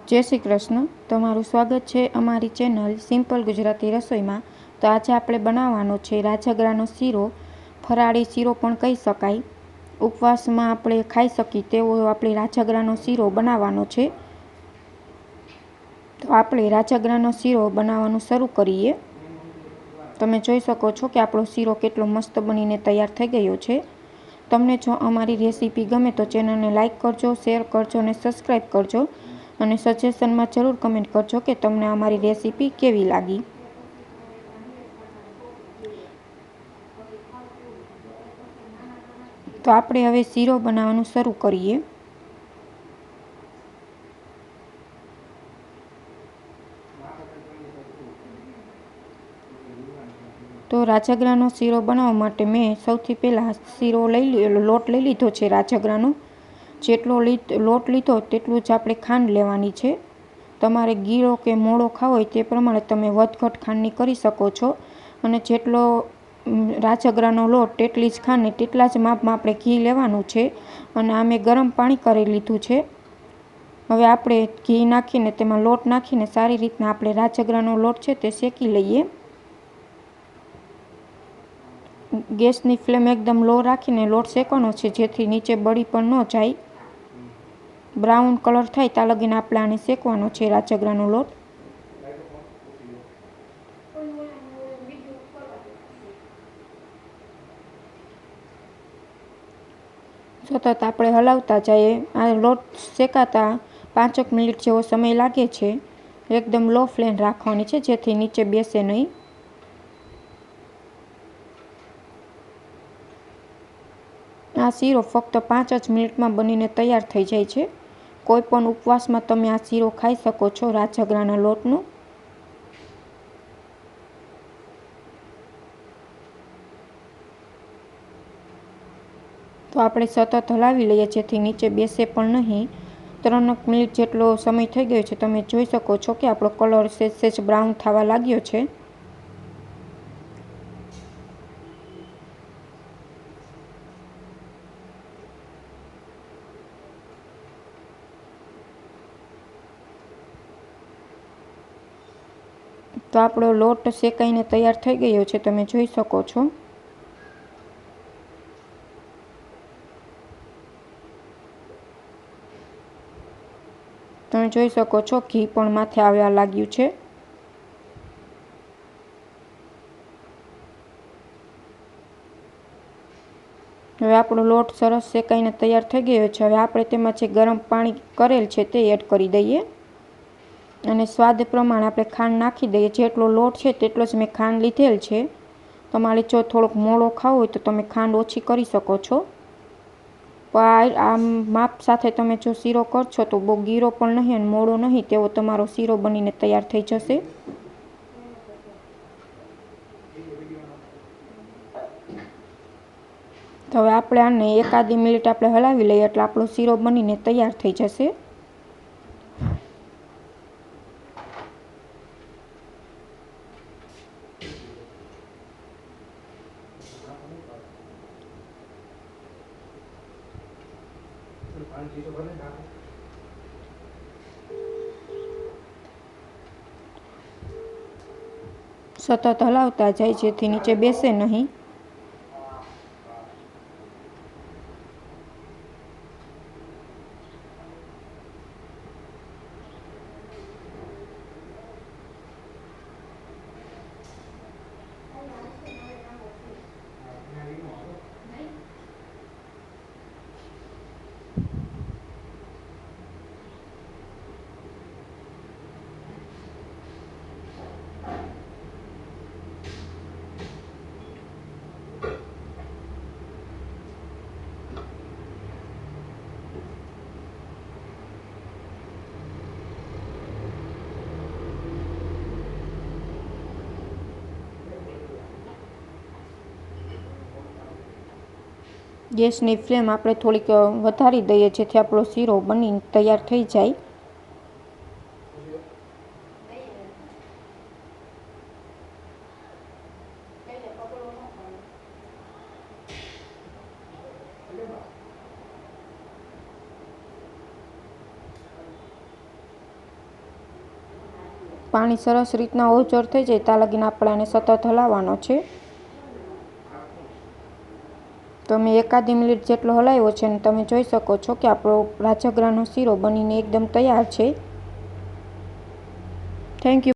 जय श्री कृष्ण। तमारुं स्वागत है अमारी चेनल सिम्पल गुजराती रसोई में। तो आज आपणे बनाववानो छे राजगरानो सीरो। फराળી सीरो पण कही शकाय। उपवास में आपणे खाई सकीए तेवो आपणे राजगरानो सीरो बनाववानो छे। तो आपणे राजगरानो सीरो बनाववानुं शरू करीए। तमे जोई शको छो कि आपणो सीरो केटलो मस्त बनीने तैयार थई गयो छे। तमने जो अमारी रेसिपी गमे तो चेनल ने लाइक करजो, शेर करजो और सब्सक्राइब करजो और सजेशन में जरूर कमेंट करजो कि तमने अमारी रेसिपी केवी लागी। तो आपणे हवे सीरो बनाववानुं शरू करीए। तो राजगरानो सीरो बनाववा माटे मैं सौथी पहेला सीरो लोट लई लीधो छे राजगरानो। जेटलो लोट लीधो तेटલું જ આપણે ખાંડ લેવાની છે। તમારે ગીરો કે મોળો ખાવો હોય તે પ્રમાણે તમે વધઘટ ખાંડની કરી શકો છો અને જેટલો રાજગરાનો લોટ તેટલી જ ખાંડ ને તેટલા જ માપમાં આપણે ઘી લેવાનું છે અને આ મેં ગરમ પાણી કરી લીધું છે। હવે આપણે ઘી નાખીને તેમાં લોટ નાખીને સારી રીતના આપણે રાજગરાનો લોટ છે તે શેકી લઈએ। ગેસની ફ્લેમ એકદમ લો રાખીને લોટ શેકવાનો છે જેથી નીચે બળી પણ ન જાય। ब्राउन कलर थाय त्या लगीने आपणे आने शेकवानो छे राजगरानो लोट। सतत आपणे हलावता जाइए। आ लोट शेकाता 5 मिनिट जेवो समय लागे छे। एकदम लो फ्लेम राखवानी छे जेथी नीचे बेसे नहीं। आ सीरो फक्त 5 ज मिनिट में बनीने तैयार थई जाय छे। कोईपण उपवास में तमे आ सीरो खाई शको छो राजगराना लोटनो। तो आपणे सतत हलावी लईए जेथी नीचे बेसे पण नहीं। 3 मिनिट जेटलो समय थई गयो छे। तमे जोई शको छो कि आपणो कलर सेज ब्राउन थवा लाग्यो छे। तो आपणो लोट शेकाईने तैयार थई गयो छे। तमे जोई शको छो। तमे जोई शको छो घी पण माथे आववा लाग्युं छे। हवे आपणो लोट सरस शेकाईने तैयार थई गयो छे। हवे आपणे तेमां जे गरम पाणी करेल छे ते एड करी दईए અને સ્વાદ પ્રમાણે આપણે ખાંડ નાખી દઈએ। જેટલો લોટ છે તેટલો જ મેં ખાંડ લીધેલ છે। તમારે જો થોડોક મોળો ખાવો હોય તો તમે ખાંડ ઓછી કરી શકો છો। પણ આ માપ સાથે તમે જો શીરો કરશો તો બહુ ગીરો પણ નહીં અને મોળો નહીં તેવો તમારો શીરો બનીને તૈયાર થઈ જશે। તો હવે આપણે આને એકાદી મિનિટ આપણે હલાવી લઈએ એટલે આપણો શીરો બનીને તૈયાર થઈ જશે। सतत हलावता जाए जेथी नीचे बेसे नहीं। ગેસની ફ્લેમ આપણે થોડીક વધારી દઈએ જેથી આપણો શીરો બની તૈયાર થઈ જાય। પાણી સરસ રીતના ઓજોર થઈ જાય ત્યાં લગીને આપણે આને સતત હલાવવાનો છે. તો મેં એકાદી મિનિટ જેટલો હલાવ્યો છે અને તમે જોઈ શકો છો કે આપણો રાજગરાનો શીરો બનીને એકદમ તૈયાર છે. Thank you.